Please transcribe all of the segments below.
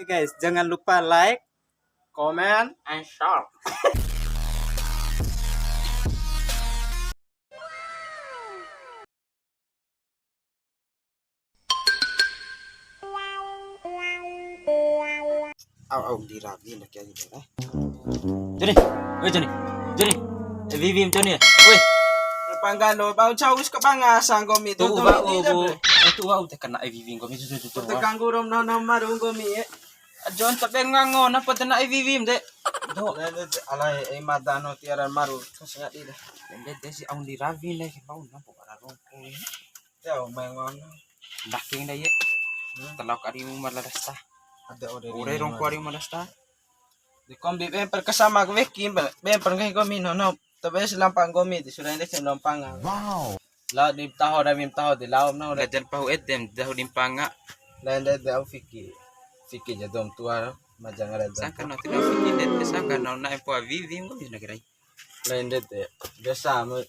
Oke guys, jangan lupa like, Comment and share. dirabi na kaya gitu eh. Johnny, woi Johnny, Johnny, Vivim Johnny, woi. Panggalo, bau chawis ka bangasang gomi to. Tuh ba ubo, itu wa udah kena Vivim kami sudah tuh. Tegang gurom no marung gomi eh. John tapi ngango na pati na Vivim de. Do, Alay ay madano tiaran maru kasi nga dida. de si ang dirabi na bau na po para ron ko. Yaw may ngon. Daking na ye. Talaw kari mo malarasta. Ada Ore rong kwari malasta. Di kombi ben perkasama ko Vicky ben pergi gomi no. Tapi silang pang gomi di sudah ini silang pang. Wow. La di taho na bim taho di laom na udah. Gajan pahu edem dahu dimpanga. Lende de au Vicky. Vicky jadom tua majang ada. Saka no tino fikir det saka no na po Vivim ko na kirai. Lende de biasa mo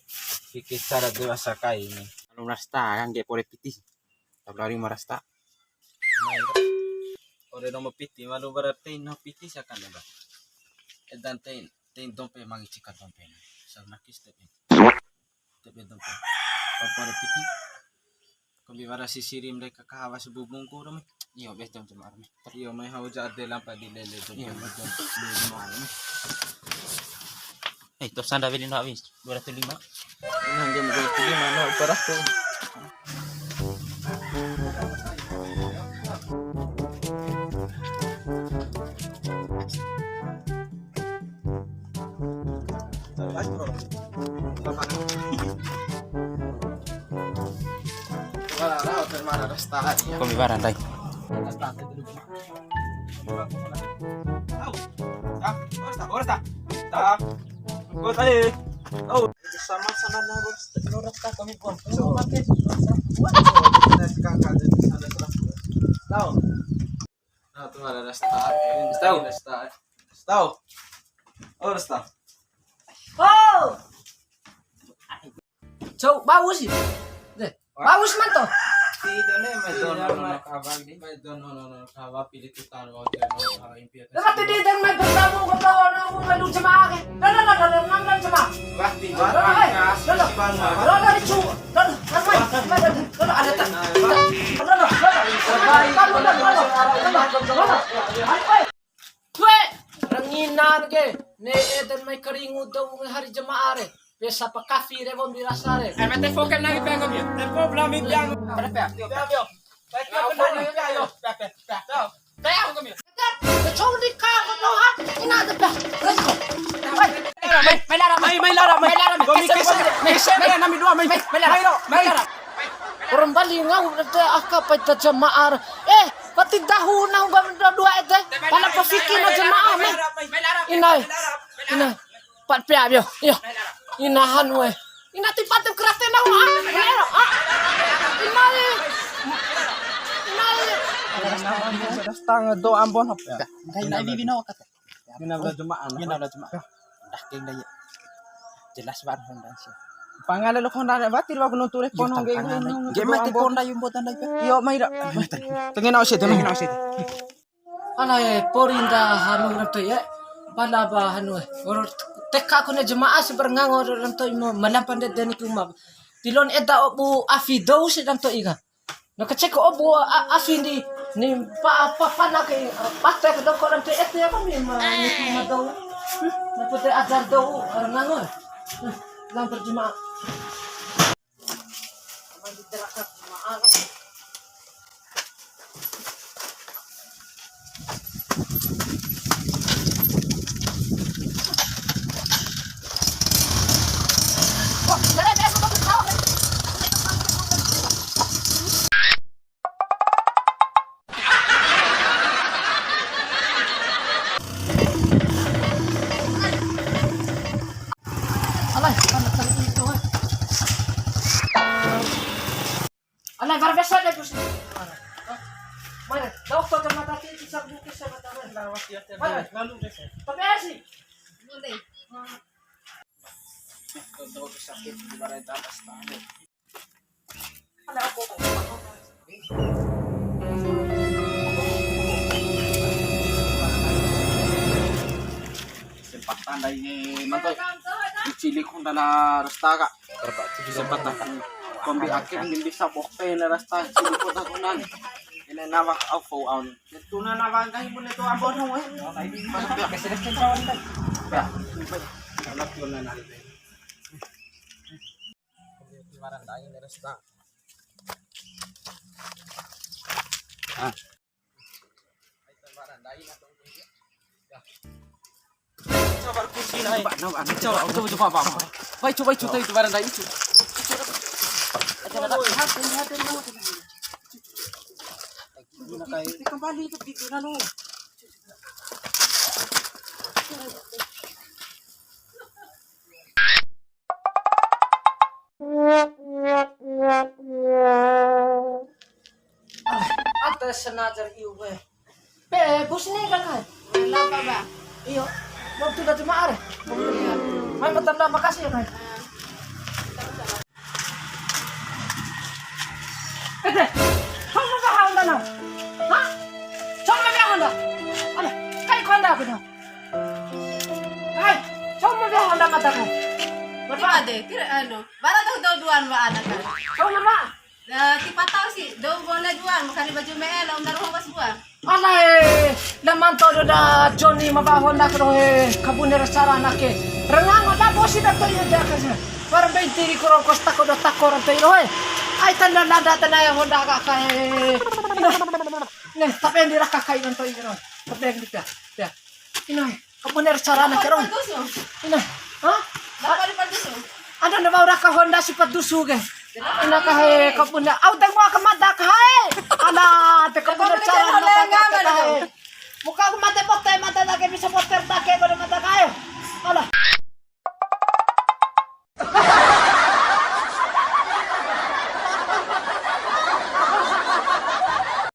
Vicky cara dewasa kai ini. Anu rasta kan ge pore piti. Tablari marasta. Ore no mapiti malu berarti no piti sakan ba. Edan tin dompe mangi chika dompe. Sa nakis tepe. Tepe dompe. Pare piti. Kombi bara sisirim mereka kahawa sa bubong ko ram. Iyo bes dom cuma arme. Iyo may hauja ade lampa di lele dompe. Iyo Majam lele. To sanda beli no habis 205. Nang game go tili mana parah tu. Kombi baran dai. Sama-sama narus kami pun. Tahu. Nah, tuh ada start. Tahu. Oh, start. Oh. So, bagus sih. Deh, bagus man to. Tidak nih, may dono kawa pilih tutar water impian. Dapat di dang may bertamu ko tawo na ako may lucha maake. Lalo nang sama. Bakti bangas, bangga. Lalo di chu. Lalo ada tak. Kue ranginan ke. Ne eden may karingu daw hari jemaah re. Pesa pa kafi re bon dirasa re. Mete fokem lagi pengam ya. Tempo blami biang. Pada pe. Yo. Baik ka benar yo. Pe. Kaya ako kami. Chong di ka no ha. Ina da pa. May lara. Gomi kese nami dua may lara. Orang balingaw nagte aka pa ta jamaar. Pati dahuna ba dua ete. Pala pa fikir na jamaah me. Inay. Pat pia yo. Inahan we. Ina tipat kerate na wa. Inay. Stang do ambon hop ya. Kay na bibi na kata. Ginabla jumaan. Daking daya. Jelas bar hondan siya. Pangalan lo kon dana batir wa gunung turek pon hong geng. Gemate ponda yung botan dai pe. Yo may da. Tengin ako siya. Alay porinda hanu nagte ya. Pala ba hanu or teka ko na jamaah si berngangor ranto mo malampan de deni kuma. Tilon eda obu afido si ranto iga. Nakachek obu afindi ni pa na kay patek do ko ranto ete ya kami ma daw. Naputi azar daw ngangor. Lang perjemaah. Aman diterakat jemaah. Alay, barbesa na gusto. Mana, doktor ka matati sa bukis sa mata. Lawas ya. Lalu deh. Pabesi. Mulai. Untuk sakit di barat atas tangan. Ala ako. andai mantoy cilik kung dala rasta ka sempat na kombi akin hindi bisa bokpe na rasta cilik ko na kunan ina nawak aufo aun itu na nawagay mo nito abon mo Kasi nagkintawan na. ya anak yun na natin kombi marandai na rasta ito marandai na tong Sabar kursi na eh. Coba, coba, apa. Baik, coba, itu barang dah itu. Kembali itu gitu lalu. Ate senajar iyo eh. Bus ni kan kan? Wala pa ba? Iyo. Waktu dah cuma are. Ay matanda makasih ya kan. Kamu ba Honda na? Ha? Kamu ba Honda? Ano? Kay Honda ko na. Ay, kamu ba Honda mata ko? Di ba de? Kira ano? Bara daw duan ba anak ka? Kamu ba? Ti pataw si daw bola duan makani baju meel om naruh bas buah. Alay, laman todo da Johnny mabahon na ko kabunir sara nake. Rengang ada bosi da to ya kasi. Para 20 ko kosta ko do takoran to iro. Ay tanda nada tanaya honda ka kay. Ne, tapi yang dirakakai ng to iro. Tapi yang dika. Ya. Inoy, kabunir sara nake ron. Paduso. Inoy. Ha? Dapat di paduso. Ano na ba ka Honda si padusuge? Ina ka he kapuna. Aw tagmo ka mata ka he. Ala, te kapuna sara na ka. Muka ko mate pote mata na ke bisa poter ta ke